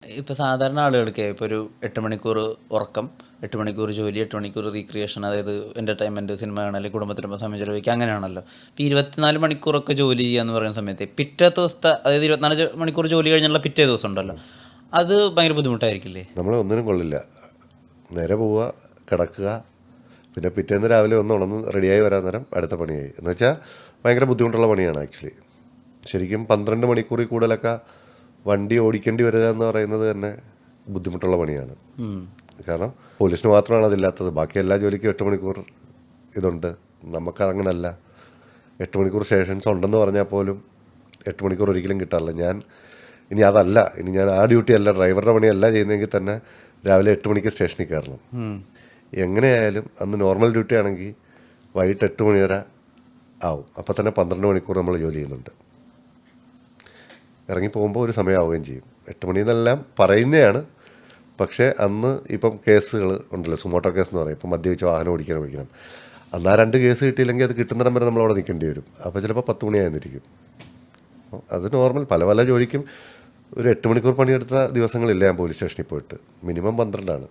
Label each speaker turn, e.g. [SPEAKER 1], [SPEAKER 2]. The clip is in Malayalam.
[SPEAKER 1] ഇപ്പോൾ സാധാരണ ആളുകൾക്ക് ഇപ്പോൾ ഒരു 8 മണിക്കൂർ ഉറക്കം, 8 മണിക്കൂർ ജോലി, 8 മണിക്കൂർ റീക്രിയേഷൻ, അതായത് എൻ്റർടൈൻമെൻറ്റ്, സിനിമ കാണൽ, കുടുംബത്തിനൊപ്പം സമയം ചെലവഴിക്കുക, അങ്ങനെയാണല്ലോ. ഇപ്പോൾ 24 മണിക്കൂറൊക്കെ ജോലി ചെയ്യുക എന്ന് പറയുന്ന സമയത്ത് പിറ്റേ ദിവസത്തെ, അതായത് 24 മണിക്കൂർ ജോലി കഴിഞ്ഞുള്ള പിറ്റേ ദിവസം ഉണ്ടല്ലോ, അത് ഭയങ്കര ബുദ്ധിമുട്ടായിരിക്കില്ലേ?
[SPEAKER 2] നമ്മൾ ഒന്നിനും കൊള്ളില്ല. നേരെ പോവുക, കിടക്കുക, പിന്നെ പിറ്റേന്ന് രാവിലെ ഒന്ന് ഉണർന്ന് റെഡിയായി വരാൻ നേരം അടുത്ത പണിയായി. എന്ന് വെച്ചാൽ ഭയങ്കര ബുദ്ധിമുട്ടുള്ള പണിയാണ് ആക്ച്വലി. ശരിക്കും 12 മണിക്കൂറിൽ കൂടുതലൊക്കെ വണ്ടി ഓടിക്കേണ്ടി വരിക എന്ന് പറയുന്നത് തന്നെ ബുദ്ധിമുട്ടുള്ള പണിയാണ്. കാരണം പോലീസിന് മാത്രമാണ് അതില്ലാത്തത്. ബാക്കി എല്ലാ ജോലിക്കും 8 മണിക്കൂർ ഇതുണ്ട്. നമുക്കങ്ങനല്ല. 8 മണിക്കൂർ സ്റ്റേഷൻസ് ഉണ്ടെന്ന് പറഞ്ഞാൽ പോലും 8 മണിക്കൂർ ഒരിക്കലും കിട്ടാറില്ല. ഇനി ഞാൻ ആ ഡ്യൂട്ടി അല്ല, ഡ്രൈവറുടെ പണിയല്ല ചെയ്യുന്നതെങ്കിൽ തന്നെ രാവിലെ 8 മണിക്ക് സ്റ്റേഷനിൽ കയറണം. എങ്ങനെയായാലും അന്ന് നോർമൽ ഡ്യൂട്ടി ആണെങ്കിൽ വൈകിട്ട് 8 മണി വരെ ആവും. അപ്പോൾ തന്നെ 12 മണിക്കൂർ നമ്മൾ ജോലി ചെയ്യുന്നുണ്ട്. ഇറങ്ങി പോകുമ്പോൾ ഒരു സമയമാവുകയും ചെയ്യും. 8 മണിയെന്നെല്ലാം പറയുന്നതാണ്. പക്ഷേ അന്ന് ഇപ്പം കേസുകൾ ഉണ്ടല്ലോ, സുമോട്ടോ കേസ് എന്ന് പറയും. ഇപ്പം മദ്യപിച്ച് വാഹനം ഓടിക്കണം. അന്ന് ആ 2 കേസ് കിട്ടിയില്ലെങ്കിൽ അത് കിട്ടുന്നിടം വരെ നമ്മളവിടെ നിൽക്കേണ്ടി വരും. അപ്പോൾ ചിലപ്പോൾ 10 മണിയായിരിക്കും. അത് നോർമൽ പല ജോലിക്കും ഒരു 8 മണിക്കൂർ പണിയെടുത്ത ദിവസങ്ങളില്ല ഞാൻ പോലീസ് സ്റ്റേഷനിൽ പോയിട്ട്. മിനിമം 12 ആണ്.